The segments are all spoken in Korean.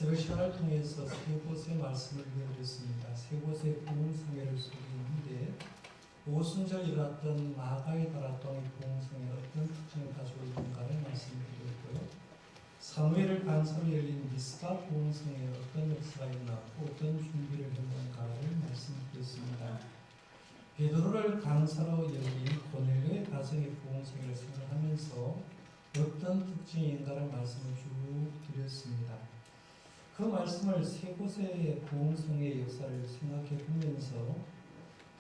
새벽 시간을 통해서 세 곳의 말씀을 읽어드렸습니다. 세 곳의 부흥성회를 소개했는데 오순절 일어났던 마가의 다락방의 부흥성회는 어떤 특징을 가지고 있는가를 말씀드렸고요. 사무엘을 간사로 열린 미스바 부흥성회는 어떤 역사가 일어났고 어떤 준비를 했는가를 말씀드렸습니다. 베드로를 간사로 열린 고넬료의 가정의 부흥성회를 생각하면서 어떤 특징인가를 말씀을 쭉 드렸습니다. 그 말씀을 세 곳의 부흥성의 역사를 생각해 보면서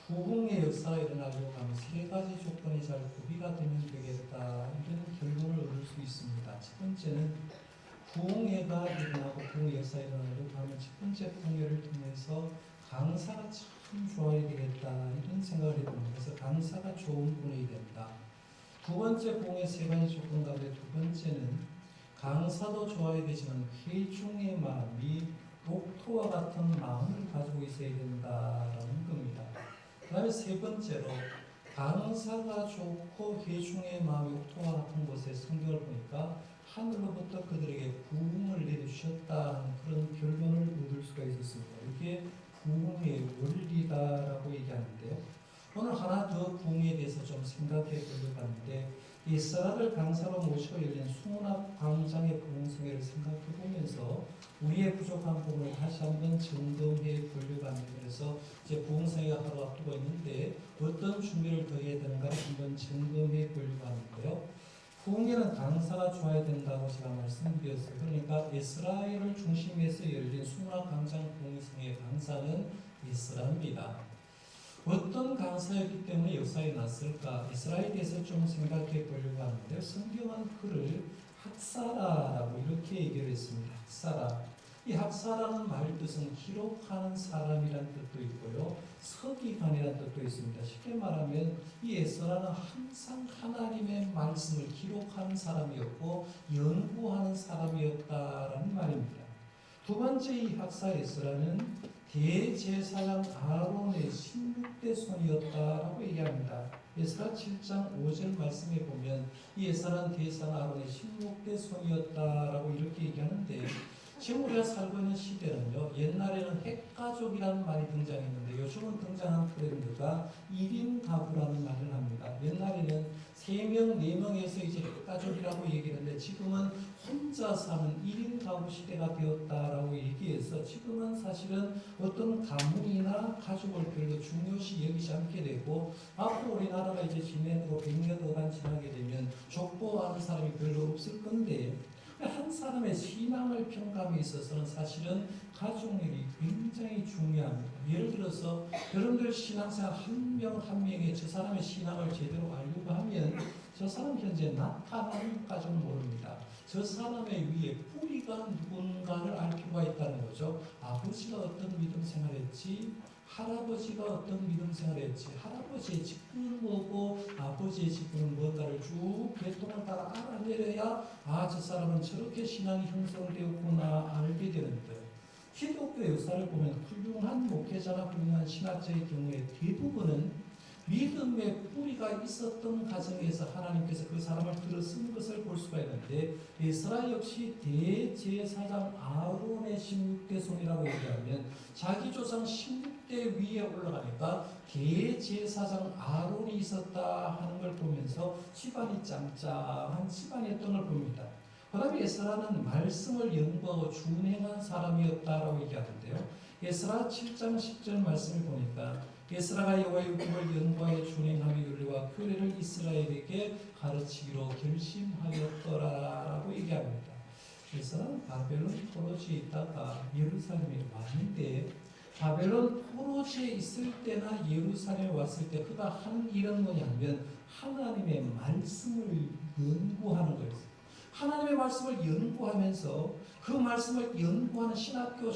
부흥의 역사가 일어나려고 하면 세 가지 조건이 잘 구비가 되면 되겠다, 이런 결론을 얻을 수 있습니다. 첫 번째는 부흥회가 일어나고 부흥의 역사가 일어나려고 하면 첫 번째 부흥회를 통해서 강사가 참 좋아야 되겠다, 이런 생각을 해봅니다. 그래서 강사가 좋은 분이 된다. 두 번째 부흥의 세 가지 조건 가운데 두 번째는 강사도 좋아야 되지만 회중의 마음이 옥토와 같은 마음을 가지고 있어야 된다라는 겁니다. 그 다음에 세 번째로 강사가 좋고 회중의 마음이 옥토와 같은 곳에 성경을 보니까 하늘로부터 그들에게 부흥을 내려주셨다는 그런 결론을 얻을 수가 있었습니다. 이게 부흥의 원리다라고 얘기하는데요. 오늘 하나 더 부흥에 대해서 좀 생각해 보려고 하는데, 이스라엘을 강사로 모시고 열린 수문학 광장의 부흥성회를 생각해 보면서 우리의 부족한 부분을 다시 한번 점검해 보려고 합니다. 그래서 이제 부흥성회가 하루 앞두고 있는데 어떤 준비를 더 해야 되는가를 한번 점검해 보려고 하는데요. 부흥회는 강사가 좋아야 된다고 제가 말씀드렸어요. 그러니까 이스라엘을 중심에서 열린 수문학 광장 부흥성회 강사는 이스라엘입니다. 어떤 강사였기 때문에 역사에 났을까? 이스라엘에 대해서 좀 생각해 보려고 하는데요. 성경은 그를 학사라라고 이렇게 얘기를 했습니다. 학사라. 이 학사라는 말 뜻은 기록하는 사람이라는 뜻도 있고요. 서기관이라는 뜻도 있습니다. 쉽게 말하면 이 에스라는 항상 하나님의 말씀을 기록하는 사람이었고 연구하는 사람이었다라는 말입니다. 두 번째 이 학사 에스라는 대제사장 아론의 16대 손이었다라고 얘기합니다. 에스라 7장 5절 말씀에 보면 이 에스라는 대제사장 아론의 16대 손이었다라고 이렇게 얘기하는데, 지금 우리가 살고 있는 시대는요, 옛날에는 핵가족이라는 말이 등장했는데 요즘은 등장한 트렌드가 1인 가구라는 말을 합니다. 옛날에는 3명, 4명에서 이제 핵가족이라고 얘기했는데 지금은 혼자 사는 1인 가구 시대가 되었다라고 얘기해서 지금은 사실은 어떤 가문이나 가족을 별로 중요시 여기지 않게 되고, 앞으로 우리나라가 이제 지내고 100년 어간 지나게 되면 족보하는 사람이 별로 없을 건데, 한 사람의 신앙을 평가함에 있어서는 사실은 가족력이 굉장히 중요합니다. 예를 들어서 여러분들 신앙생활 한 명 한 명의 저 사람의 신앙을 제대로 알려고 하면 저 사람 현재 나타나는까지는 모릅니다. 저 사람의 위에 뿌리가 누군가를 알 필요가 있다는 거죠. 아버지가 어떤 믿음 생활했지, 할아버지가 어떤 믿음 생활했지, 할아버지의 직분은 뭐고 아버지의 직분은 뭔가를 쭉 계통을 따라 알아내려야 저 사람은 저렇게 신앙이 형성되었구나 알게 되는데, 기독교 역사를 보면 훌륭한 목회자나 훌륭한 신학자의 경우에 대부분은 믿음의 뿌리가 있었던 가정에서 하나님께서 그 사람을 들어 쓴 것을 볼 수가 있는데, 에스라 역시 대제사장 아론의 16대 손이라고 얘기하면 자기 조상 16대 위에 올라가니까 대제사장 아론이 있었다 하는 걸 보면서 집안이 짱짱한 집안이었던 걸 봅니다. 그 다음에 에스라는 말씀을 연구하고 준행한 사람이었다라고 얘기하는데요. 에스라 7장 10절 말씀을 보니까 에스라가 여호와의 율법을 연구하여 준행하며 율례와 규례를 이스라엘에게 가르치기로 결심하였더라라고 얘기합니다. 에스라는 바벨론 포로지에 있다가 예루살렘에 왔는데, 바벨론 포로지에 있을 때나 예루살렘에 왔을 때 그가 하는 일은 뭐냐면 하나님의 말씀을 연구하는 거였어요. 하나님의 말씀을 연구하면서 그 말씀을 연구하는 신학교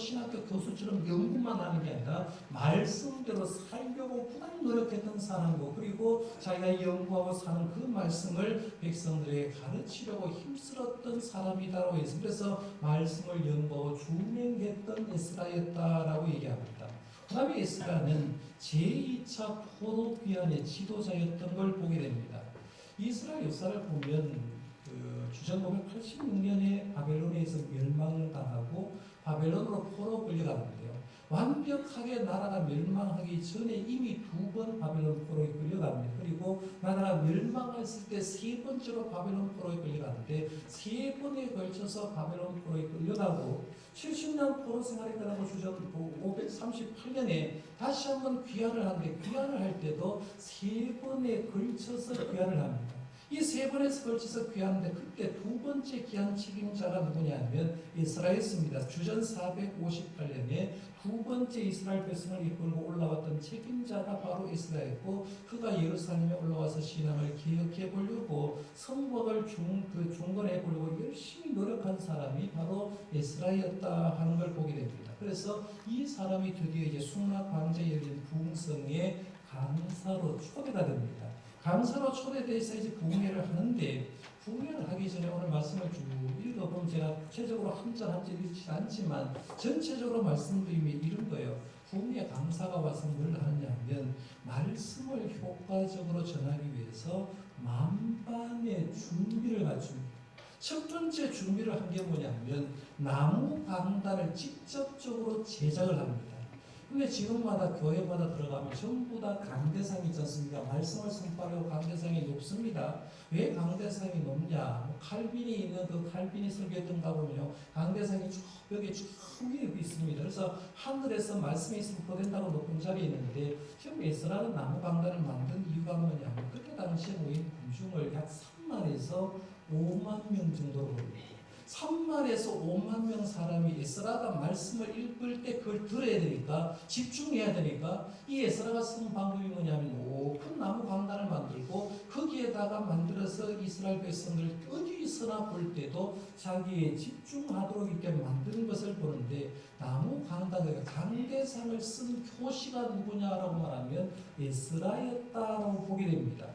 교수처럼 연구만 하는 게 아니라 말씀대로 살려고 부단히 노력했던 사람이고, 그리고 자기가 연구하고 사는 그 말씀을 백성들에게 가르치려고 힘쓸었던 사람이다라고 해서, 그래서 말씀을 연구하고 준행했던 에스라였다라고 얘기합니다. 그 다음에 에스라는 제2차 포로 귀환의 지도자였던 걸 보게 됩니다. 이스라엘 역사를 보면 주전 586년에 바벨론에서 멸망을 당하고 바벨론으로 포로 끌려가는데요. 완벽하게 나라가 멸망하기 전에 이미 2번 바벨론 포로에 끌려갑니다. 그리고 나라가 멸망했을 때 3번째로 바벨론 포로에 끌려가는데 3번에 걸쳐서 바벨론 포로에 끌려가고 70년 포로 생활이 끝나고 주전 538년에 다시 한번 귀환을 하는데 귀환을 할 때도 3번에 걸쳐서 귀환을 합니다. 이 3번에 걸쳐서 귀환하는데 그때 2번째 귀환 책임자가 누구냐면 이스라엘입니다. 주전 458년에 2번째 이스라엘 백성을 이끌고 올라왔던 책임자가 바로 이스라엘이고 그가 예루살렘에 올라와서 신앙을 개혁해 보려고 성곽을 중건해 보려고 열심히 노력한 사람이 바로 이스라엘이었다 하는 걸 보게 됩니다. 그래서 이 사람이 드디어 이제 숙락 광장에 열린 부흥성의 강사로 초대가 됩니다. 강사로 초대돼서 이제 부흥회를 하는데 부흥회를 하기 전에 오늘 말씀을 쭉 읽어보면 제가 구체적으로 한 절 한 절 읽지 않지만 전체적으로 말씀드리면 이런 거예요. 부흥회 강사가 와서 뭘 하느냐면 말씀을 효과적으로 전하기 위해서 만반의 준비를 갖춥니다. 첫 번째 준비를 한 게 뭐냐면 나무 강단을 직접적으로 제작을 합니다. 근데 지금마다 교회마다 들어가면 전부 다 강대상이 있지 않습니까? 말씀을 선포하려고 강대상이 높습니다. 왜 강대상이 높냐? 칼빈이 있는 그 칼빈이 설교했던 가 보면요. 강대상이 쭉 벽에 쭉 위에 있습니다. 그래서 하늘에서 말씀이 선포된다고 높은 자리에 있는데 지금 에스라는 나무 강단을 만든 이유가 뭐냐면 그때 당시에 모인 군중을 약 3만에서 5만 명 정도로 봅니다. 3만에서 5만 명 사람이 에스라가 말씀을 읽을 때 그걸 들어야 되니까 집중해야 되니까 이 에스라가 쓴 방법이 뭐냐면 높은 나무 강단을 만들고 거기에다가 만들어서 이스라엘 백성들 어디서나 볼 때도 자기에 집중하도록 이렇게 만드는 것을 보는데 나무 강단, 강대상을 쓴 교시가 누구냐라고 말하면 에스라였다라고 보게 됩니다.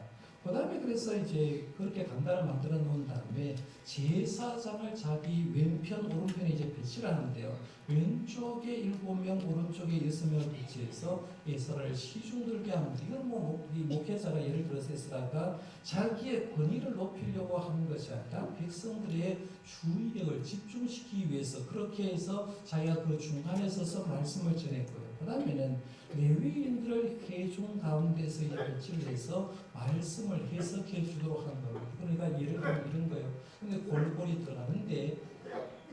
그 다음에 그래서 이제 그렇게 강단을 만들어 놓은 다음에 제사장을 자기 왼편, 오른편에 이제 배치를 하는데요. 왼쪽에 7명, 오른쪽에 6명을 배치해서 에스라를 시중들게 합니다. 이건 이 목회자가 예를 들어서 에스라가 자기의 권위를 높이려고 하는 것이 아니라 백성들의 주의력을 집중시키기 위해서 그렇게 해서 자기가 그 중간에 서서 말씀을 전했고요. 그 다음에는 레위인들을 회중 가운데서 배치를 해서 말씀을 해석해 주도록 하는 겁니다. 그러니까 예를 들면 이런 거예요. 근데 골고리 들어가는데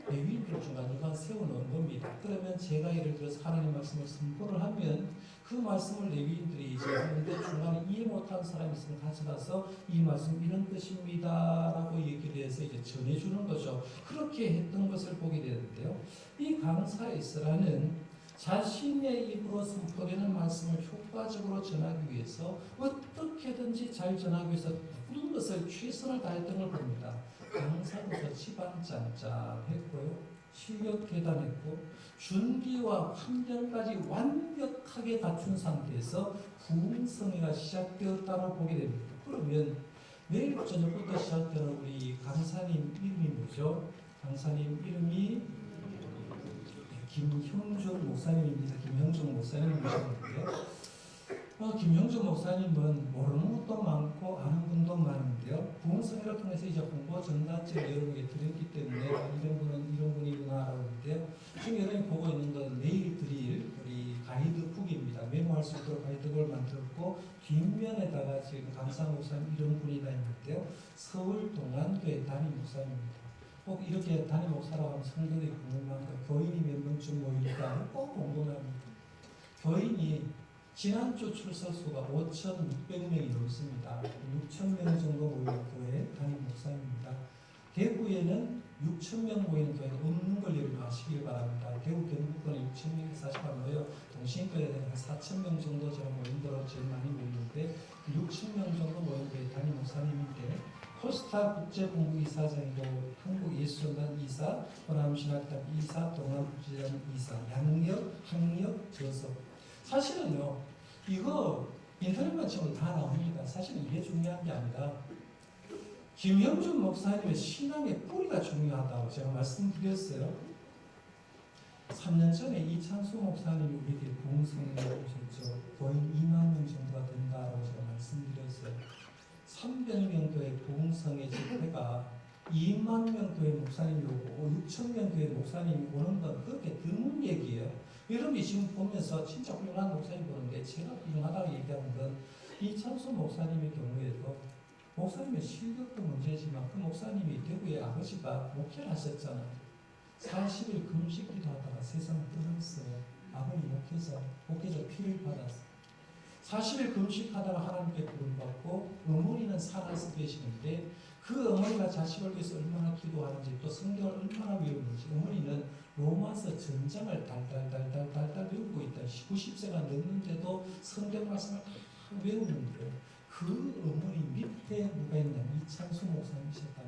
레위인들을 중간중간 세워놓은 겁니다. 그러면 제가 예를 들어서 하나님 말씀을 선포를 하면 그 말씀을 레위인들이 이제 하는데 중간에 이해 못한 사람이 있으면 가져가서 이 말씀 이런 뜻입니다 라고 얘기를 해서 이제 전해주는 거죠. 그렇게 했던 것을 보게 되는데요. 이 강사 에스라는 자신의 입으로 선포되는 말씀을 효과적으로 전하기 위해서 어떻게든지 잘 전하기 위해서 모든 것을 최선을 다했던 걸 봅니다. 강사로서 집안 짱짱했고요. 실력 대단했고 준비와 환경까지 완벽하게 갖춘 상태에서 부흥성회가 시작되었다고 보게 됩니다. 그러면 내일 저녁부터 시작되는 우리 강사님 이름이 뭐죠? 강사님 이름이 김형준 목사님입니다. 김형준 목사님 모셨는데요. 김형준 목사님은 모르는 것도 많고 아는 분도 많은데요. 부흥성회를 통해서 이제 홍보 전단지를 여러분에게 드렸기 때문에 이런 분은 이런 분이구나라고 하는데요. 지금 여러분이 보고 있는 건 내일 드릴 우리 가이드북입니다. 메모할 수 있도록 가이드북을 만들었고 뒷면에다가 지금 강사 목사님 이런 분이다 있는데요. 서울 동안교회 담임 목사님입니다. 꼭 이렇게 담임 목사라고 하면 성도들이 궁금한가 교인이 몇 명쯤 모일까 꼭 궁금합니다. 교인이 지난주 출석수가 5,600명이 넘습니다. 6,000명 정도 모이는 교회 담임 목사입니다. 대구에는 6,000명 모이는 교회가 없는 걸 여러분 아시길 바랍니다. 대구 경북권에 6,000명이 사실은 모여 동신교회에 한 4,000명 정도 제가 모인 거로 제일 많이 모이는데 6,000명 정도 모이는 교회 담임 목사님인데 코스타 국제공부이사장이고 한국예술단 이사, 호남신학단 이사, 동남국제단 이사, 양력, 학력, 저서. 사실은요, 이거 인터넷만 치면 다 나옵니다. 사실은 이게 중요한 게 아니라 김형준 목사님의 신앙의 뿌리가 중요하다고 제가 말씀드렸어요. 3년 전에 이찬수 목사님이 우리에게 부흥성회에 오셨죠. 거의 2만 명 정도가 된다고 제가 말씀드렸어요. 300명도의 부흥성의 집회가 2만 명 교회 목사님이 오고 6천 명 교회 목사님이 오는 건 그렇게 드문 얘기예요. 여러분이 지금 보면서 진짜 훌륭한 목사님 보는데 제가 훌륭하다고 얘기하는 건 이창수 목사님의 경우에도 목사님의 실력도 문제지만 그 목사님이 대구의 아버지가 목회를 하셨잖아요. 40일 금식 기도하다가 세상을 떠났어요. 아버님 목회자 피를 받았어요. 40일 금식하다가 하나님께 부름받고 어머니는 살아서 계시는데 그 어머니가 자식을 위해서 얼마나 기도하는지 또 성경을 얼마나 외우는지 어머니는 로마서 전장을 달달달달달달 외우고 있다. 90세가 넘는데도 성경 말씀을 다 외우는데 그 어머니 밑에 누가 있냐? 이창수 목사님이셨다.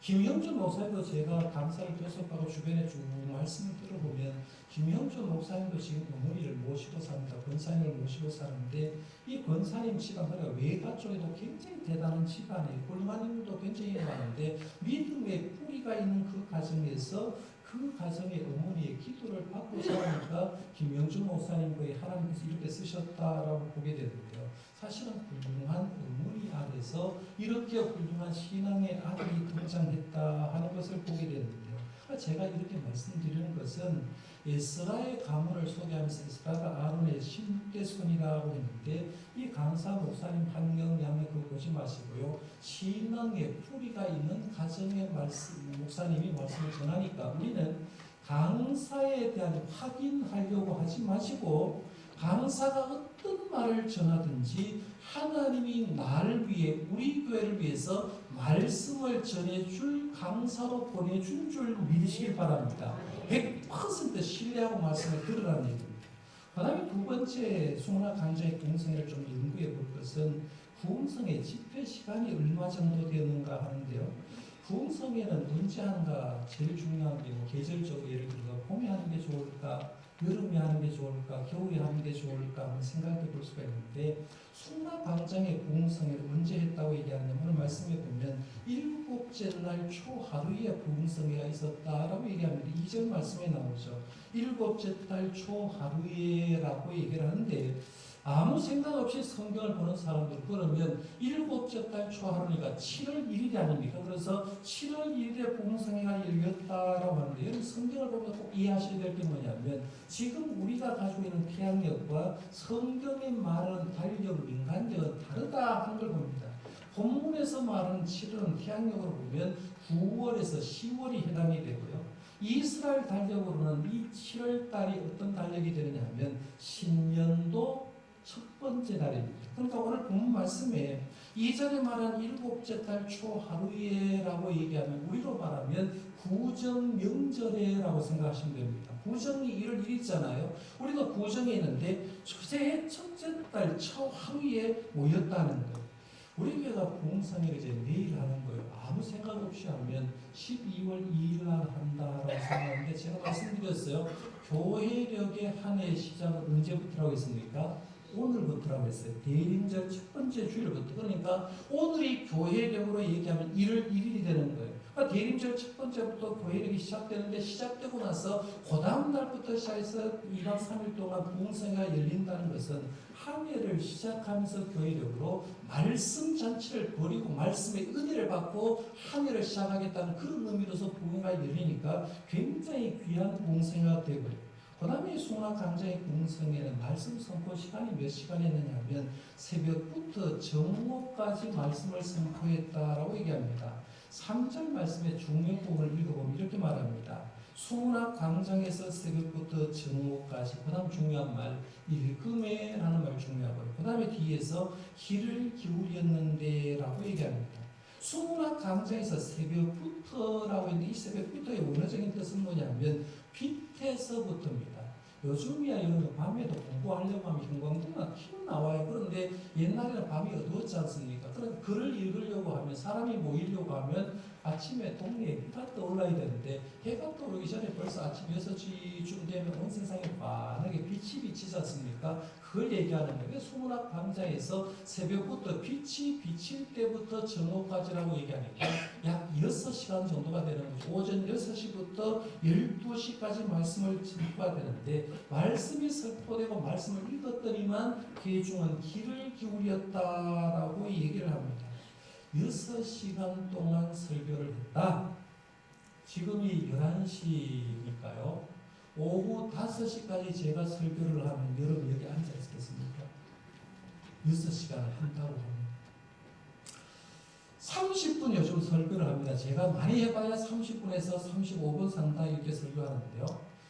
김영준 목사님도 제가 강사를 교섭하고 주변에 쭉 말씀을 들어보면 김영준 목사님도 지금 어머니를 모시고 삽니다. 권사님을 모시고 사는데 이 권사님 집안, 그러니까 외가 쪽에도 굉장히 대단한 집안이에요. 훌륭한 인물도 굉장히 많은데 믿음의 뿌리가 있는 그 가정에서 그 가정의 어머니의 기도를 받고 사니까 김영준 목사님 거에 하나님께서 이렇게 쓰셨다라고 보게 되는데요. 사실은 훌륭한 어머니 아래서 이렇게 훌륭한 신앙의 아들이 등장했다 하는 것을 보게 되는데요. 제가 이렇게 말씀드리는 것은 에스라의 가문을 소개하면서 에스라가 아론의 16대 손이라고 했는데 이 강사 목사님 한경 양의 그거 보지 마시고요. 신앙의 뿌리가 있는 가정의 말씀, 목사님이 말씀을 전하니까 우리는 강사에 대한 확인하려고 하지 마시고 강사가 어떤 말을 전하든지 하나님이 나를 위해 우리 교회를 위해서 말씀을 전해줄 강사로 보내준 줄 믿으시길 바랍니다. 100% 신뢰하고 말씀을 들으라는 얘기입니다. 그 다음에 두 번째 수문학 강좌의 구흥성회를 좀 연구해 볼 것은 구흥성회 집회 시간이 얼마 정도 되는가 하는데요. 구흥성회는 언제 하는가 제일 중요한 게 뭐 계절적으로 예를 들어서 봄에 하는 게 좋을까 여름에 하는 게 좋을까 겨울에 하는 게 좋을까 한번 생각해 볼 수가 있는데 수문학광장의 구흥성회를 언제 했다고 얘기하냐면 오늘 말씀해 보면 7째 날 초하루에 구흥성회가 있었다라고 얘기합니다. 2절 말씀에 나오죠. 7째 달 초하루에라고 얘기를 하는데 아무 생각 없이 성경을 보는 사람들 그러면 7째 달 초하루니까 7월 1일이 아닙니까? 그래서 7월 1일에 구흥성회가 열렸다라고 하는데 여러분 성경을 보면 꼭 이해하셔야 될 게 뭐냐면 지금 우리가 가지고 있는 태양력과 성경이 말하는 달력, 민간력은 다르다 하는 걸 봅니다. 본문에서 말하는 7월은 태양력으로 보면 9월에서 10월이 해당이 되고요. 이스라엘 달력으로는 이 7월 달이 어떤 달력이 되느냐 하면 신년도 첫 번째 달입니다. 그러니까 오늘 본문 말씀에 이전에 말한 7째 달 초하루에라고 얘기하면 우리로 말하면 구정 명절에라고 생각하시면 됩니다. 구정이 1월 1일이잖아요. 우리도 구정에 있는데 새해 첫째 달 초하루에 모였다는 거예요. 우리 교회가 구흥성회를 이제 내일 하는 거예요. 아무 생각 없이 하면 12월 2일 날 한다라고 생각하는데 제가 말씀드렸어요. 교회력의 한 해 시작은 언제부터라고 했습니까? 오늘부터라고 했어요. 대림절 첫 번째 주일부터. 그러니까 오늘이 교회력으로 얘기하면 1월 1일이 되는 거예요. 그러니까 대림절 첫 번째부터 교회력이 시작되는데 시작되고 나서 그 다음 날부터 시작해서 2박 3일 동안 부흥성회가 열린다는 것은 한 해를 시작하면서 교회력으로 말씀 잔치를 벌이고 말씀의 은혜를 받고 한 해를 시작하겠다는 그런 의미로서 부흥회가 열리니까 굉장히 귀한 부흥성회가 되고요. 그 다음에 수문학 강좌의 구흥성회는 말씀 선포 시간이 몇 시간 했느냐 하면 새벽부터 정오까지 말씀을 선포했다라고 얘기합니다. 3절 말씀의 중요 부분을 읽어보면 이렇게 말합니다. 수문학 강장에서 새벽부터 정오까지 그 다음 중요한 말 읽음에 라는 말 중요하고요. 그 다음에 뒤에서 귀를 기울였는데 라고 얘기합니다. 수문학 강좌에서 새벽부터라고 했는데 이 새벽부터의 원어적인 뜻은 뭐냐면 빛에서부터입니다. 요즘이야 여러분 밤에도 공부하려고 하면 형광등만 켜고 나와요. 그런데 옛날에는 밤이 어두웠지 않습니까? 그런 글을 읽으려고 하면 사람이 모이려고 하면 아침에 동네에 해가 떠올라야 되는데 해가 떠오르기 전에 벌써 아침 6시쯤 되면 온 세상에 환하게 빛이 비치지 않습니까? 그걸 얘기하는 거예요. 수문학 강좌에서 새벽부터 빛이 비칠 때부터 정오까지라고 얘기하니까 약 6시간 정도가 되는 거죠. 오전 6시부터 12시까지 말씀을 전파가 되는데 말씀이 선포되고 말씀을 읽었더니만 대중은 귀를 기울였다라고 얘기를 합니다. 6시간 동안 설교를 했다. 지금이 11시니까요. 오후 5시까지 제가 설교를 하면 여러분 여기 앉아 있겠습니까? 6시간을 한다고 합니다. 30분 요즘 설교를 합니다. 제가 많이 해봐야 30분에서 35분 상당 이렇게 설교하는데요.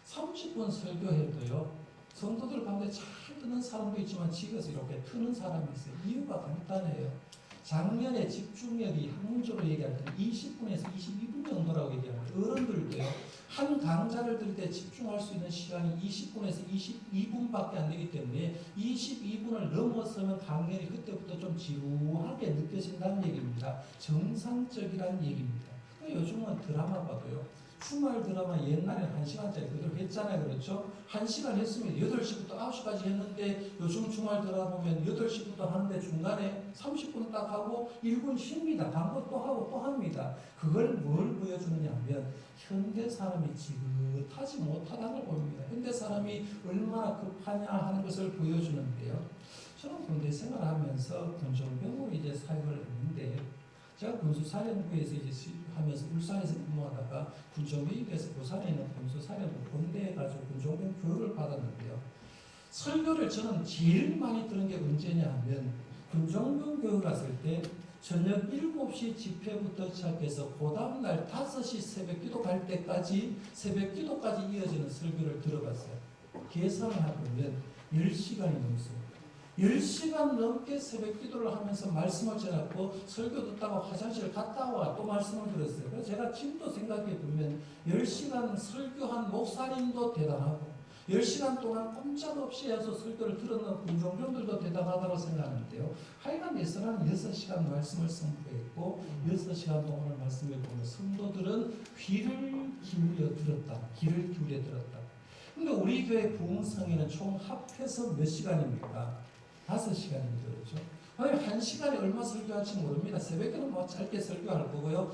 30분 설교해도요. 성도들 가운데 잘 듣는 사람도 있지만 집에서 이렇게 트는 사람이 있어요. 이유가 간단해요. 작년에 집중력이 학문적으로 얘기할 때 20분에서 22분 정도라고 얘기합니다. 어른들도요. 한 강좌를 들을 때 집중할 수 있는 시간이 20분에서 22분밖에 안 되기 때문에 22분을 넘어서면 강연이 그때부터 좀 지루하게 느껴진다는 얘기입니다. 정상적이라는 얘기입니다. 요즘은 드라마 봐도요. 주말 드라마 옛날에는 1시간짜리 그대로 했잖아요. 그렇죠? 1시간 했습니다. 8시부터 9시까지 했는데 요즘 주말 드라마 보면 8시부터 하는데 중간에 30분 딱 하고 1분 쉽니다. 광고 또 하고 또 합니다. 그걸 뭘 보여주느냐 하면 현대 사람이 지긋하지 못하다는 걸 보입니다. 현대 사람이 얼마나 급하냐 하는 것을 보여주는데요. 저는 군대 생활하면서 군종병으로 이제 사역을 했는데 제가 군수사령부에서 이제 하면서 울산에서 근무하다가 군종병에서 부산에 있는 군수사령부 본대에 가지고 군종병 교육을 받았는데요. 설교를 저는 제일 많이 들은 게 언제냐 하면 군종병 교육 갔을 때 저녁 7시 집회부터 시작해서 그 다음날 5시 새벽기도 갈 때까지 새벽기도까지 이어지는 설교를 들어봤어요. 계산을 해보면 10시간이 넘었어요. 10시간 넘게 새벽 기도를 하면서 말씀을 전했고 설교 듣다가 화장실 갔다 와 또 말씀을 들었어요. 그래서 제가 지금도 생각해 보면 10시간 설교한 목사님도 대단하고 10시간 동안 꼼짝없이 해서 설교를 들었는 군종병들도 대단하다고 생각하는데요. 하여간 예서는 6시간 말씀을 선포했고 6시간 동안을 말씀을 보면 성도들은 귀를 기울여 들었다. 귀를 기울여 들었다. 근데 우리 교회 부흥성회는 총 합해서 몇 시간입니까? 5시간입니다. 그렇죠? 1시간에 얼마 설교할지 모릅니다. 새벽에는 뭐 짧게 설교할 거고요.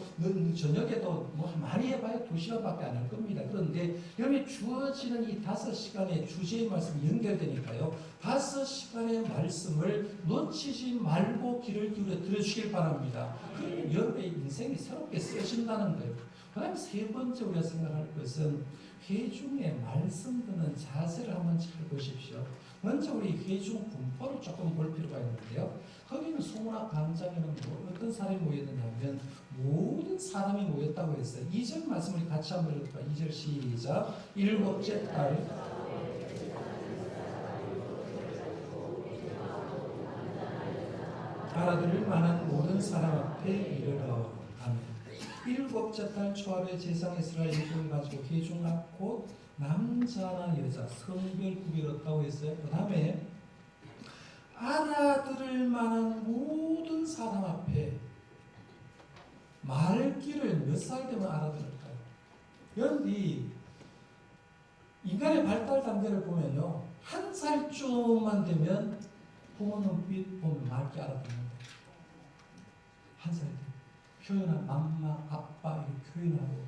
저녁에도 뭐 많이 해봐야 2시간밖에 안 할 겁니다. 그런데 여기 주어지는 이 5시간의 주제의 말씀이 연결되니까요. 5시간의 말씀을 놓치지 말고 귀를 기울여 들으시길 바랍니다. 그러면 여러분의 인생이 새롭게 쓰신다는 거예요. 그 다음에 세 번째 우리가 생각할 것은 회중의 말씀 듣는 자세를 한번 잘 보십시오. 먼저 우리 회중 분포를 조금 볼 필요가 있는데요. 거기는 소문학 광장에는 어떤 사람이 모였느냐 하면 모든 사람이 모였다고 했어요. 2절 말씀을 같이 한번 읽을까요? 2절 시작. 7째 달 알아들을 만한 모든 사람 앞에 이르러 아멘. 7째 달 초합의 제상 이스라엘 일꾼을 가지고 회중 앞 곧 남자나 여자 성별 구별 없다고 했어요. 그 다음에 알아들을 만한 모든 사람 앞에 말귀를 몇 살 되면 알아들을까요? 그런데 인간의 발달 단계를 보면요. 1살쯤만 되면 부모 눈빛 보면 말귀 알아듣는다. 1살 때 표현한 맘마, 아빠 이렇게 표현하고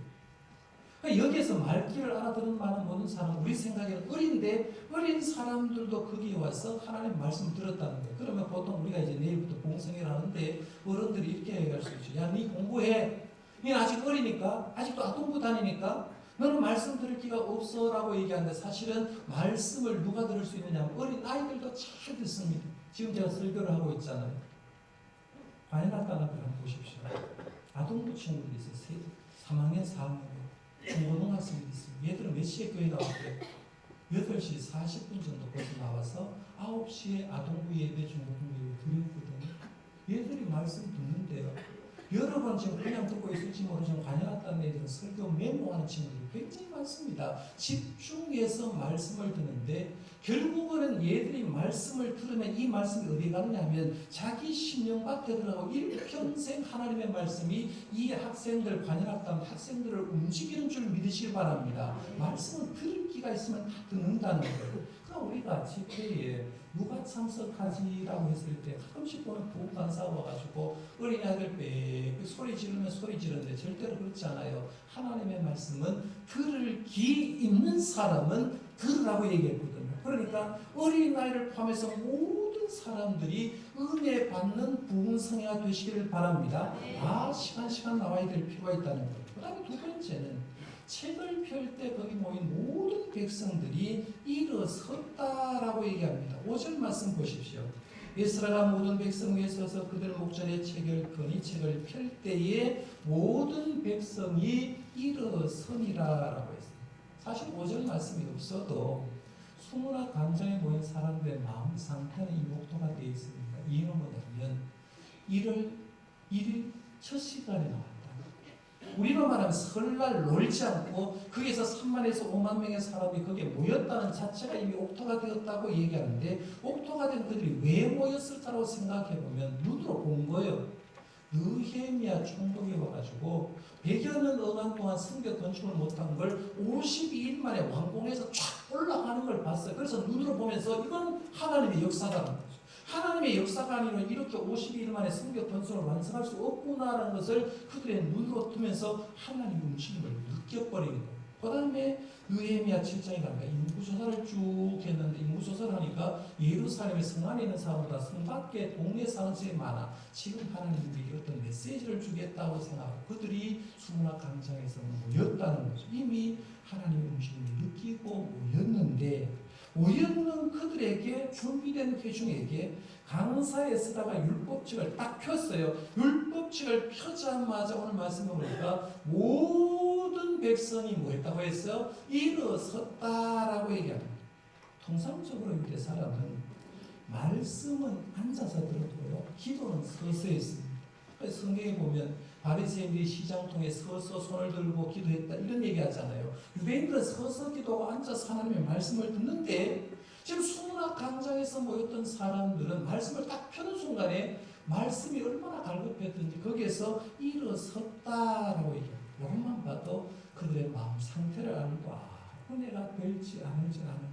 그러니까 여기에서 말귀를 알아듣는 많은 모든 사람 우리 생각에는 어린데 어린 사람들도 거기에 와서 하나님 말씀 들었다는 거예요. 그러면 보통 우리가 이제 내일부터 봉성회를 하는데 어른들이 이렇게 얘기할 수 있죠. 야, 니 공부해. 니 아직 어리니까 아직도 아동부 다니니까 너는 말씀 들을 기가 없어 라고 얘기하는데 사실은 말씀을 누가 들을 수 있느냐 하면 어린 아이들도 잘 듣습니다. 지금 제가 설교를 하고 있잖아요. 관현악단들 한번 보십시오. 아동부 친구들이 있어요. 3학년, 4학년 중고등학생들이 있습니다. 얘들은 몇 시에 교회 나왔대요? 8시 40분 정도 거기서 나와서 9시에 아동부 예배, 중고등부 예배 드렸거든요. 얘들이 말씀 듣는데요. 여러분 지금 그냥 듣고 있을지 모르지만 관여했다는 애들은 설교 메모하는 친구들이 굉장히 많습니다. 집중해서 말씀을 듣는데 결국은 얘들이 말씀을 들으면 이 말씀이 어디 가느냐 하면 자기 심령밭에 들어가고 일평생 하나님의 말씀이 이 학생들, 관여학단 학생들을 움직이는 줄 믿으시길 바랍니다. 말씀은 들을 기가 있으면 다 듣는다는 거예요. 그러니까 우리가 집회에 누가 참석하지라고 했을 때 가끔씩 보면 부부 간사가 와가지고 어린아이들 빽 소리 지르면 소리 지르는데 절대로 그렇지 않아요. 하나님의 말씀은 들을 귀 있는 사람은 들으라고 얘기했거든요. 그러니까 어린아이를 포함해서 모든 모든 사람들이 은혜 받는 부흥성회가 되시기를 바랍니다. 시간 나와야 될 필요가 있다는 거예요. 그 다음에 두 번째는 책을 펼 때 거기 모인 모든 백성들이 일어섰다라고 얘기합니다. 5절 말씀 보십시오. 에스라가 모든 백성 위에 서서 그들 목전에 책을 펴니 책을 펼 때에 모든 백성이 일어서니라라고 했습니다. 사실 5절 말씀이 없어도 수문학 광장에 모인 사람들의 마음 상태는 이 목도가 되어 있습니다. 이유는 뭐냐면 1일 첫 시간에 나왔다. 우리로 말하면 설날 놀지 않고 거기에서 3만에서 5만 명의 사람이 거기에 모였다는 자체가 이미 옥토가 되었다고 얘기하는데, 옥토가 된 그들이 왜 모였을까라고 생각해보면 눈으로 본 거예요. 느헤미야 총독이 와가지고 100여 년 어간 동안 성벽 건축을 못한 걸 52일 만에 완공해서 쫙 올라가는 걸 봤어요. 그래서 눈으로 보면서 이건 하나님의 역사라는 거죠. 하나님의 역사가 아니면 이렇게 52일 만에 성벽 건축을 완성할 수 없구나라는 것을 그들의 눈으로 뜨면서 하나님의 움직임을 느껴버리는 거예요. 그 다음에 느헤미야 7장에 가니까 인구조사를 쭉 했는데, 인구조사를 하니까 예루살렘의 성 안에 있는 사람보다 성 밖에 동네 사는 사람이 많아. 지금 하나님이 어떤 메시지를 주겠다고 생각하고 그들이 수문학 광장에서 모였다는 거죠. 이미 하나님의 움직임을 느끼고 모였는 그들에게 준비된 회중에게 강사에 쓰다가 율법책을 딱 폈어요. 율법책을 펴자마자 오늘 말씀해 보니까 모든 백성이 뭐 했다고 했어요? 일어섰다라고 얘기합니다. 통상적으로 유대 사람은 말씀은 앉아서 들었고요, 기도는 서서 했습니다. 그래서 성경에 보면 바리새인들이 시장통에 서서 손을 들고 기도했다 이런 얘기 하잖아요. 유대인들은 서서 기도하고 앉아서 하나님의 말씀을 듣는데, 지금 수문학 광장에서 모였던 사람들은 말씀을 딱 펴는 순간에 말씀이 얼마나 갈급했든지 거기에서 일어섰다라고 얘기합니다. 이것만 봐도 그들의 마음 상태를 알고 은혜가 될지 아닐지 아는.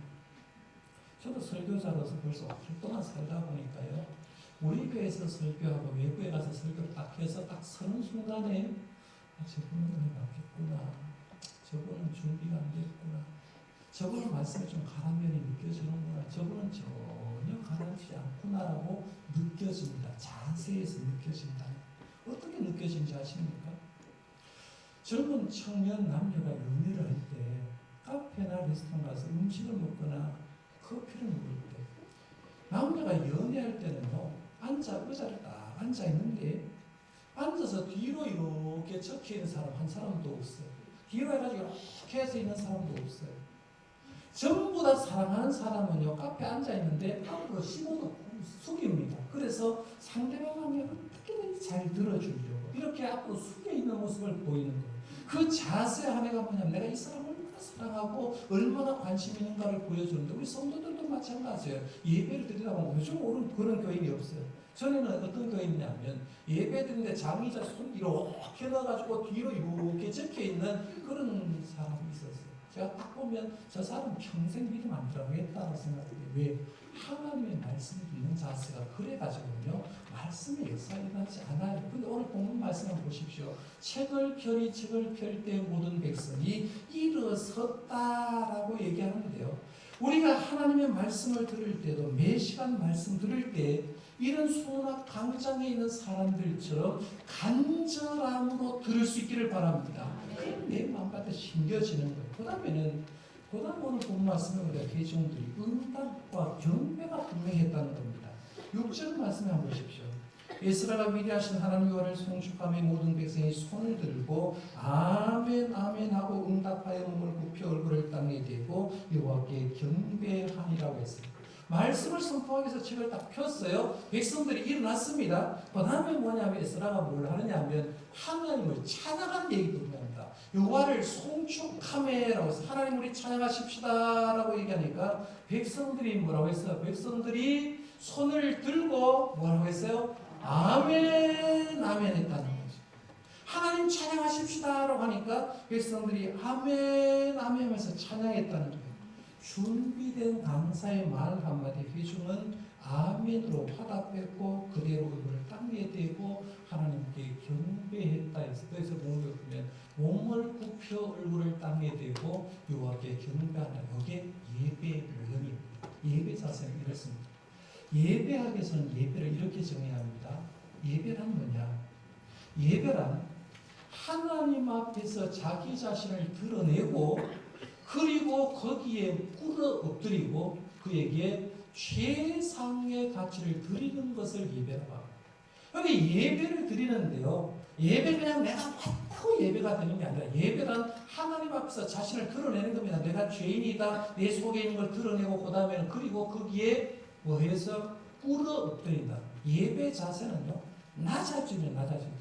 저도 설교자로서 벌써 오랫동안 살다 보니까요, 우리 교회에서 설교하고 외부에 가서 설교를 딱 해서 딱 서는 순간에 저분은 은혜 받겠구나, 저분은 준비가 안 됐구나, 저분은 말씀에 좀 가란 면이 느껴지는구나, 저분은 전혀 가라앉지 않구나라고 느껴집니다. 자세에서 느껴진다. 어떻게 느껴지는지 아십니까? 젊은 청년 남녀가 연애를 할 때 카페나 레스토랑 가서 음식을 먹거나 커피를 먹을 때, 남녀가 연애할 때는요, 의자를 딱 앉아 있는데 앉아서 뒤로 이렇게 적혀 있는 사람 한 사람도 없어요. 뒤로 해가지고 이렇게 해서 있는 사람도 없어요. 전부 다 사랑하는 사람은요, 카페에 앉아 있는데 앞으로 15도 숙입니다. 그래서 상대방이 어떻게든지 잘 들어주려고 이렇게 앞으로 숙여 있는 모습을 보이는 거예요. 그 자세 하나가 뭐냐면 내가 이 사람을 얼마나 사랑하고 얼마나 관심 있는가를 보여주는데, 우리 성도들도 마찬가지예요. 예배를 드리다 보면 요즘 그런 교인이 없어요. 전에는 어떤 교인이냐면 예배 드리는데 장의자 손 이렇게 넣어가지고 뒤로 이렇게 적혀있는 그런 사람이 있었어요. 제가 딱 보면 저 사람 평생 믿음 안 들어가겠다고 생각해요. 왜? 하나님의 말씀을 듣는 자세가 그래가지고요, 말씀의 역사가 일어나지 않아요. 근데 오늘 본문 말씀을 보십시오. 책을 펼 때 모든 백성이 일어섰다라고 얘기하는데요, 우리가 하나님의 말씀을 들을 때도 매 시간 말씀 들을 때 이런 수문학 광장에 있는 사람들처럼 간절함으로 들을 수 있기를 바랍니다. 그럼 내 마음밭에 심겨지는 거예요. 그 다음에 오늘 본 말씀에 우리가 회중들이 응답과 경배가 분명했다는 겁니다. 6절 말씀에 한번 보십시오. 에스라가 위대하신 하나님 여호와를 송축하며 모든 백성이 손을 들고 아멘 아멘 하고 응답하여 몸을 굽혀 얼굴을 땅에 대고 여호와께 경배하니라고 했습니다. 말씀을 선포하기 위해서 책을 딱 폈어요. 백성들이 일어났습니다. 그 다음에 뭐냐면 에스라가 뭘 하느냐면 하나님을 찬양한 얘기도 합니다. 여호와를 송축하며라고 해서 하나님 우리 찬양하십시다라고 얘기하니까 백성들이 뭐라고 했어요? 백성들이 손을 들고 뭐라고 했어요? 아멘 아멘 했다는 거죠. 하나님 찬양하십시다라고 하니까 백성들이 아멘 아멘 하면서 찬양했다는 거예요. 준비된 강사의 말 한마디 회중은 아멘으로 화답했고 그대로 얼굴을 땅에 대고 하나님께 경배했다 해서, 그래서 본문에 보면 몸을 굽혀 얼굴을 땅에 대고 여호와께 경배하는, 이게 예배 모형입니다. 예배 자세는 이렇습니다. 예배하기 위해서는 예배를 이렇게 정해야 합니다. 예배란 뭐냐? 예배란 하나님 앞에서 자기 자신을 드러내고 그리고 거기에 꿇어 엎드리고 그에게 최상의 가치를 드리는 것을 예배라고 합니다. 여기 예배를 드리는데요. 예배 그냥 내가 놓고 예배가 되는 게 아니라 예배란 하나님 앞에서 자신을 드러내는 겁니다. 내가 죄인이다. 내 속에 있는 걸 드러내고 그 다음에는 그리고 거기에 뭐해서 꿇어 엎드린다. 예배 자세는요. 낮아지면 낮아지도록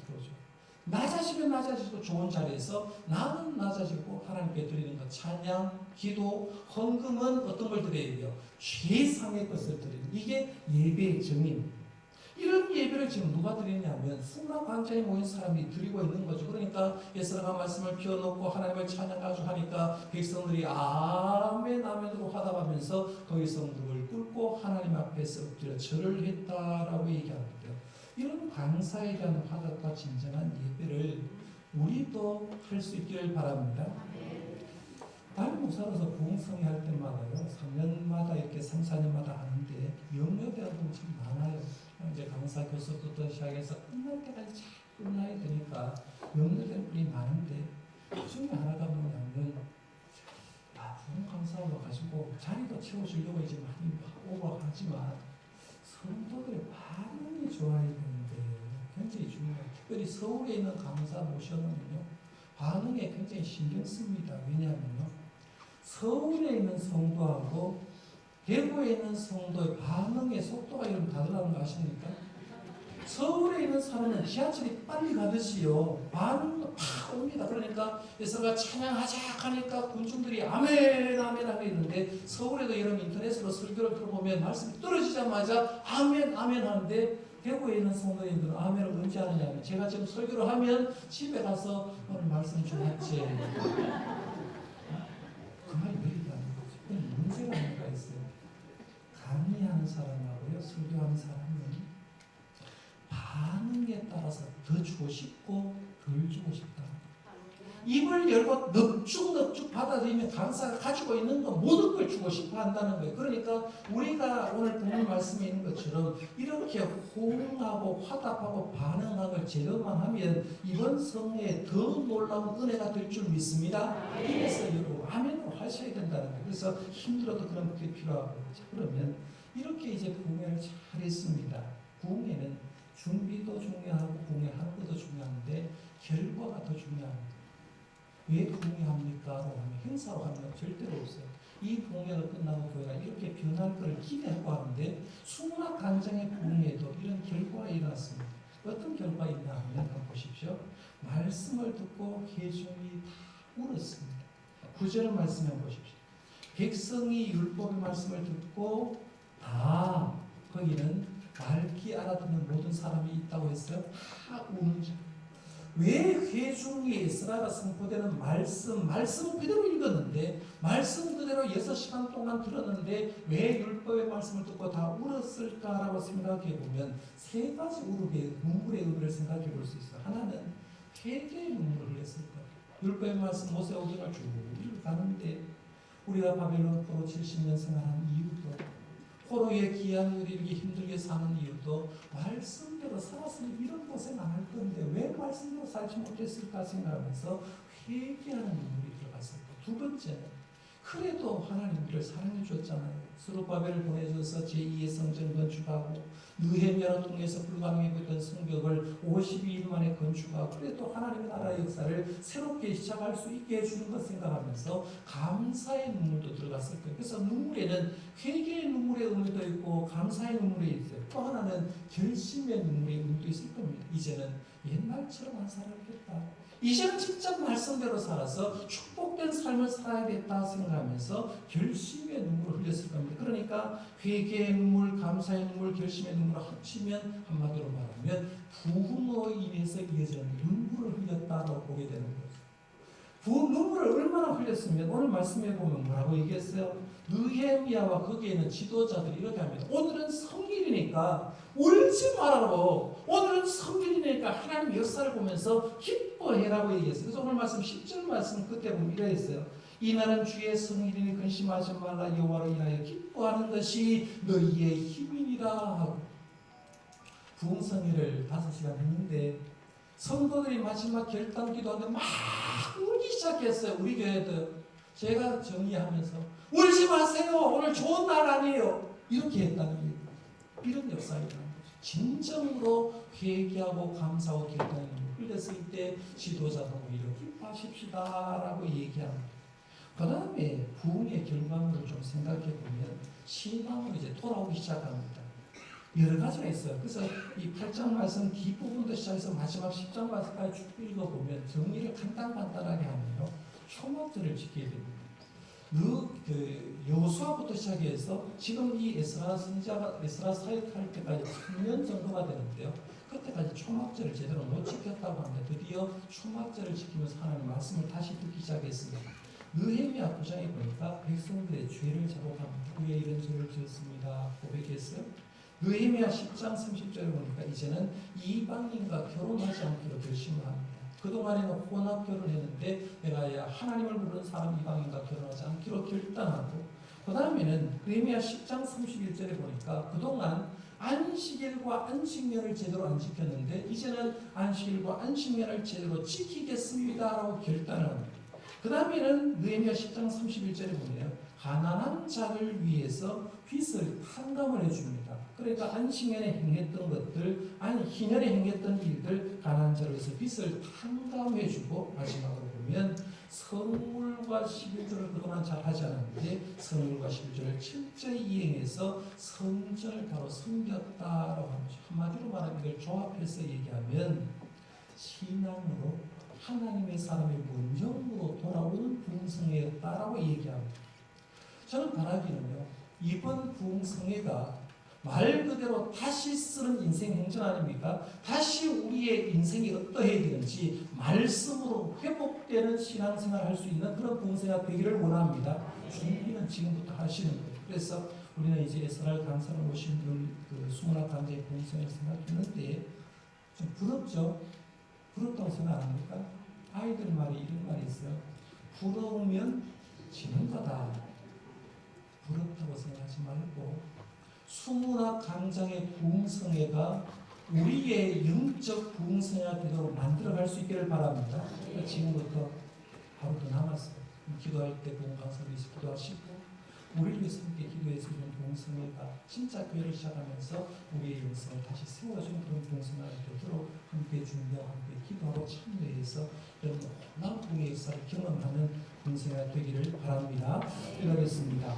낮아지면 낮아지고 좋은 자리에서 나는 낮아지고 하나님께 드리는 것 찬양, 기도, 헌금은 어떤 걸 드려야 돼요? 최상의 것을 드리는 이게 예배의 정인. 이런 예배를 지금 누가 드리냐면 승낙 광장에 모인 사람이 드리고 있는 거죠. 그러니까 예수가 말씀을 피워놓고 하나님을 찬양하고 하니까 백성들이 아멘 아멘으로 화답하면서 거기서 무릎을 꿇고 하나님 앞에서 엎드려 절을 했다라고 얘기합니다. 이런 강사에 대한 화답과 진정한 예배를 우리도 할 수 있기를 바랍니다. 담임 목사로서 부흥성회 할 때마다요, 3년마다 이렇게 3, 4년마다 하는데 영역대학 참 많아요. 이제 강사 교수부터 시작해서 끝날 때까지 잘 끝나야 되니까 영역대학 분이 많은데 그 중에 하나가 뭐냐면 부흥 강사가 가지고 자리도 채워주려고 이제 많이 오고 하지만 성도들의 반응이 좋아야 되는데 굉장히 중요해요. 특별히 서울에 있는 강사 모셔놓으면요 반응에 굉장히 신경 씁니다. 왜냐하면요 서울에 있는 성도하고 대구에 있는 성도의 반응의 속도가 이런 다르다는 거 아십니까? 서울에 있는 사람은 지하철이 빨리 가듯이요 반응도 팍 옵니다. 그러니까 예수가 찬양하자 하니까 군중들이 아멘 아멘 하고 있는데 서울에도 여러분 인터넷으로 설교를 들어보면 말씀이 떨어지자마자 아멘 아멘 하는데 대구에 있는 성도님들은 아멘을 언제 하느냐면 제가 지금 설교를 하면 집에 가서 오늘 말씀 좋았지 그 말이 왜 이러는 거지? 그건 문제가 뭔가 있어요. 강의하는 사람하고요 설교하는 사람은 반응에 따라서 더 주고 싶고 덜 주고 싶다. 입을 열고 넙죽넙죽 받아들이면 강사가 가지고 있는 거 모든 걸 주고 싶어 한다는 거예요. 그러니까 우리가 오늘 본문 말씀에 있는 것처럼 이렇게 호응하고 화답하고 반응하는 걸 제대로만 하면 이번 성회에 더 놀라운 은혜가 될 줄 믿습니다. 그래서 여러분 아멘으로 하셔야 된다는 거예요. 그래서 힘들어도 그런 게 필요하고 자, 그러면 이렇게 이제 부흥회를 잘 했습니다. 부흥회는 준비도 중요하고 부흥회하는 것도 중요한데 결과가 더 중요합니다. 왜 부흥회합니까? 라고 하면 행사로 하는 건 절대로 없어요. 이 부흥회가 끝나고 교회가 이렇게 변할 것을 기대하고 하는데 수문학 간장의 부흥회도 이런 결과가 일어났습니다. 어떤 결과가 있나 하면 한번 보십시오. 말씀을 듣고 회중이 다 울었습니다. 9절 말씀 한번 보십시오. 백성이 율법의 말씀을 듣고 다 거기는 맑게 알아듣는 모든 사람이 있다고 했어요. 다 우는 자. 왜 회중이 에스라가 선포되는 말씀 그대로 읽었는데 말씀 그대로 6시간 동안 들었는데 왜 율법의 말씀을 듣고 다 울었을까라고 생각해 보면 세 가지 눈물의 의미를 생각해 볼 수 있어요. 하나는 회개의 눈물을 흘렸을 거예요. 율법의 말씀 모세오경을 쭉 가는데 우리가 바벨론 포로 70년 생활한 이유도 포로의 기한을 이르기 힘들게 사는 이유도 말씀대로 살았으면 이런 고생 안 할 건데 왜 말씀대로 살지 못했을까 생각하면서 회개하는 눈물이 들어갔을 거예요. 두 번째는 그래도 하나님 우리를 사랑해 줬잖아요. 스룹바벨을 보내줘서 제2의 성전 건축하고 느헤미야를 통해서 불가능했던 성벽을 52일 만에 건축하고 그래도 하나님의 나라의 역사를 새롭게 시작할 수 있게 해주는 것 생각하면서 감사의 눈물도 들어갔을 거예요. 그래서 눈물에는 회개의 눈물의 의미도 있고 감사의 눈물이 있어요. 또 하나는 결심의 눈물의 의미도 있을 겁니다. 이제는 옛날처럼 안 살아야겠다. 이제는 직접 말씀대로 살아서 축복된 삶을 살아야겠다 생각하면서 결심의 눈물을 흘렸을 겁니다. 그러니까 회개의 눈물, 감사의 눈물, 결심의 눈물을 합치면 한마디로 말하면 부흥으로 인해서 이어지는 눈물을 흘렸다고 보게 되는 거죠. 눈물을 얼마나 흘렸으면 오늘 말씀해 보면 뭐라고 얘기했어요? 느헤미야와 거기에 있는 지도자들이 이렇게 합니다. 오늘은 성일이니까 울지 말라고. 오늘은 성일이니까 하나님 역사를 보면서 기뻐해라고 얘기했어요. 그래서 오늘 말씀 10절 말씀 끝에 보면 이래 했어요. 이날은 주의 성일이니 근심하지 말라. 여호와를 인하여 기뻐하는 것이 너희의 힘이니라 하고 부흥성회를 5시간 했는데 성도들이 마지막 결단 기도하는데 막 울기 시작했어요. 우리 교회도 제가 정리하면서 울지 마세요. 오늘 좋은 날 아니에요. 이렇게 했다는 거예요. 이런 역사가 일어난 거죠. 진정으로 회개하고 감사하고 결단하는 거예요. 그래서 이때 지도자도 오히려 기뻐하십시다라고 얘기합니다. 그 다음에 부흥의 결과물을 좀 생각해 보면 신앙으로 이제 돌아오기 시작합니다. 여러 가지가 있어요. 그래서 이 8장 말씀 뒷부분부터 시작해서 마지막 10장 말씀까지 쭉 읽어보면 정리를 간단하게 하면요. 초막절을 지켜야 됩니다. 여호수아부터 시작해서 지금 이 에스라 선지자가 에스라 사역할 때까지 3년 정도가 되는데요. 그때까지 초막절을 제대로 못 지켰다고 하는데 드디어 초막절을 지키면서 하나님 말씀을 다시 듣기 시작했습니다. 느헤미야 9장에 보니까 백성들의 죄를 자복합니다. 우리가 이런 죄를 지었습니다. 고백했어요. 느헤미야 10장 30절에 보니까 이제는 이방인과 결혼하지 않기로 결심을 합니다. 그동안에는 혼합 결혼했는데 내가 하나님을 부르는 사람 이방인과 결혼하지 않기로 결단하고 그 다음에는 느헤미야 10장 31절에 보니까 그동안 안식일과 안식년을 제대로 안 지켰는데 이제는 안식일과 안식년을 제대로 지키겠습니다라고 결단을 합니다. 그 다음에는 느헤미야 10장 31절에 보면 가난한 자를 위해서 빚을 탕감을 해줍니다. 그러니까 안식년에 행했던 것들, 희년에 행했던 일들 가난한 자를 위해서 빚을 탕감해주고 마지막으로 보면 성물과 11조를 그동안 잘 하지 않았는데 성물과 11조를 철저히 이행해서 성전을 바로 섬겼다라고 합니다. 한마디로 말하면 이걸 조합해서 얘기하면 신앙으로 하나님의 사람의 본정으로 돌아오는 부흥성회였다라고 얘기합니다. 저는 바라기는요. 이번 부흥성회가 말 그대로 다시 쓰는 인생 행전 아닙니까? 다시 우리의 인생이 어떠해야 되는지 말씀으로 회복되는 신앙생활을 할 수 있는 그런 부흥성회가 되기를 원합니다. 준비는 지금부터 하시는 거예요. 그래서 우리는 이제 에스라엘 강사를 오신 그 수문학 강좌의 부흥성회를 생각했는데 좀 부럽죠? 부럽다고 생각 안 합니까? 아이들 말이 이런 말이 있어요. 부러우면 지는 거다. 부럽다고 생각하지 말고 수문학 강장의 부흥성회가 우리의 영적 부흥성회가 되도록 만들어갈 수 있기를 바랍니다. 지금부터 하루 더 남았어요. 기도할 때 부흥 강사를 위해서 기도하시고 우리를 위해서 함께 기도해서 이런 부흥성회가 진짜 교회를 시작하면서 우리의 영성을 다시 세워주는 그런 부흥성회가 되도록 함께 준비하고 함께 기도하고 참여해서 여러분 혼합 부흥의 역사를 경험하는 부흥성회가 되기를 바랍니다. 기도하겠습니다.